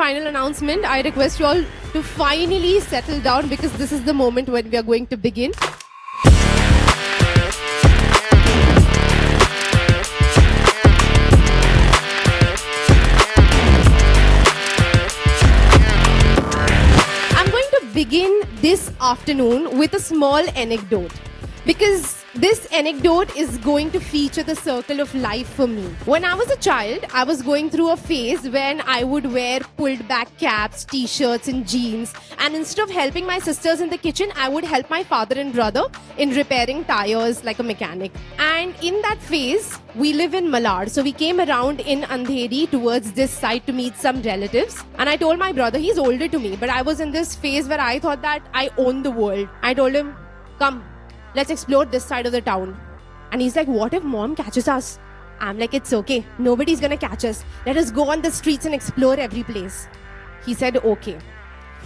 final announcement. I request you all to finally settle down because this is the moment when we are going to begin. I'm going to begin this afternoon with a small anecdote because this anecdote is going to feature the circle of life for me. When I was a child, I was going through a phase when I would wear pulled back caps, t-shirts and jeans, and instead of helping my sisters in the kitchen, I would help my father and brother in repairing tires like a mechanic. And in that phase, we live in Malad, so we came around in Andheri towards this side to meet some relatives. And I told my brother, he's older to me, but I was in this phase where I thought that I own the world. I told him, come, let's explore this side of the town. And he's like, what if mom catches us? I'm like, it's okay. Nobody's gonna catch us. Let us go on the streets and explore every place. He said, okay.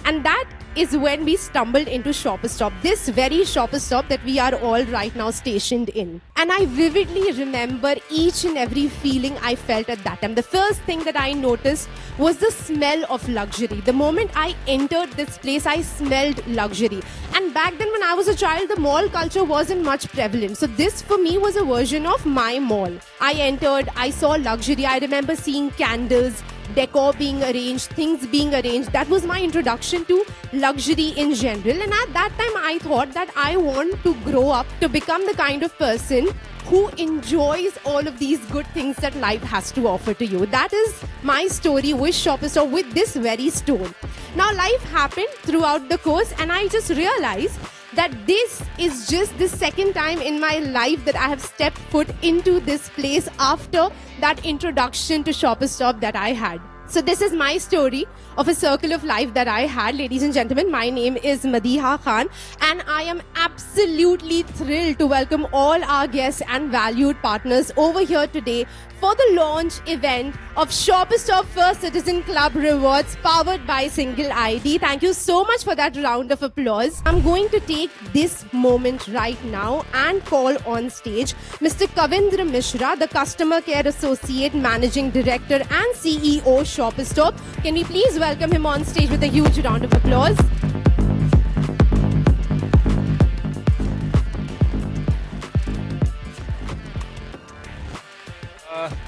And that is when we stumbled into Shoppers Stop, this very Shoppers Stop that we are all right now stationed in. And I vividly remember each and every feeling I felt at that time. The first thing that I noticed was the smell of luxury. The moment I entered this place, I smelled luxury. And back then when I was a child, the mall culture wasn't much prevalent. So this for me was a version of my mall. I entered, I saw luxury. I remember seeing candles, decor being arranged, things being arranged. That was my introduction to luxury in general. And at that time, I thought that I want to grow up to become the kind of person who enjoys all of these good things that life has to offer to you. That is my story with Shoppers Stop, with this very stone. Now, life happened throughout the course, and I just realized that this is just the second time in my life that I have stepped foot into this place after that introduction to Shoppers Stop that I had. So this is my story of a circle of life that I had. Ladies and gentlemen, my name is Madiha Khan, and I am absolutely thrilled to welcome all our guests and valued partners over here today for the launch event of Shoppers Stop First Citizen Club Rewards powered by Single ID. Thank you so much for that round of applause. I'm going to take this moment right now and call on stage Mr. Kavindra Mishra, the Customer Care Associate, Managing Director and CEO Shoppers Stop. Can we please welcome him on stage with a huge round of applause?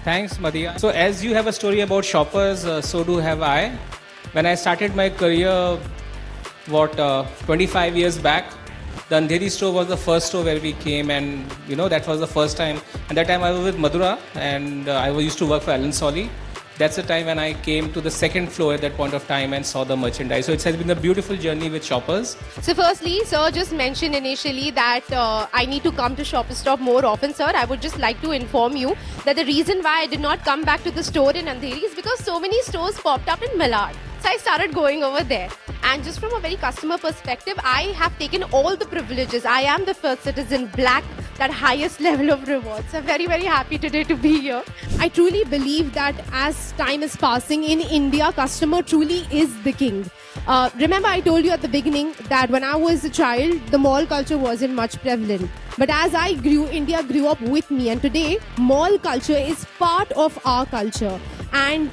Thanks, Madhya. So as you have a story about shoppers, so do have I. When I started my career, 25 years back, the Andheri store was the first store where we came, and that was the first time. And that time I was with Madhura, and I used to work for Alan Solly. That's the time when I came to the second floor at that point of time and saw the merchandise. So it has been a beautiful journey with Shoppers. So firstly, sir just mentioned initially that I need to come to Shoppers Stop more often, sir. I would just like to inform you that the reason why I did not come back to the store in Andheri is because so many stores popped up in Malad. So I started going over there. And just from a very customer perspective, I have taken all the privileges. I am the first citizen black, that highest level of rewards. I'm very, very happy today to be here. I truly believe that as time is passing in India, customer truly is the king. Remember, I told you at the beginning that when I was a child, the mall culture wasn't much prevalent. But as I grew, India grew up with me. And today, mall culture is part of our culture. And,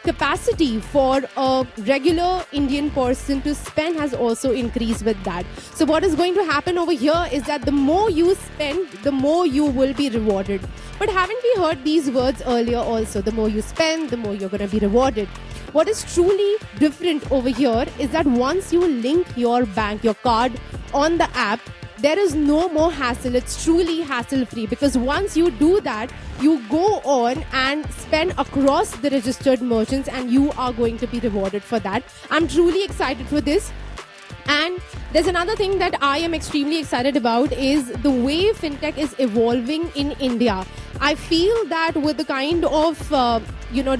the capacity for a regular Indian person to spend has also increased with that. So what is going to happen over here is that the more you spend, the more you will be rewarded. But haven't we heard these words earlier also? The more you spend, the more you're going to be rewarded. What is truly different over here is that once you link your bank, your card on the app, there is no more hassle. It's truly hassle-free because once you do that, you go on and spend across the registered merchants and you are going to be rewarded for that. I'm truly excited for this. And there's another thing that I am extremely excited about is the way fintech is evolving in India. I feel that with the kind of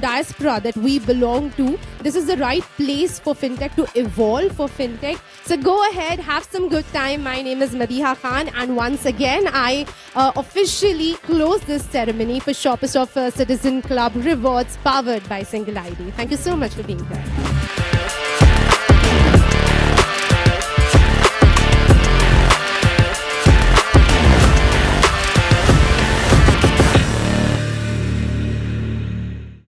diaspora that we belong to, this is the right place for fintech to evolve for fintech. So go ahead, have some good time. My name is Madiha Khan, and once again, I officially close this ceremony for Shoppers Stop First Citizen Club Rewards powered by Single ID. Thank you so much for being here.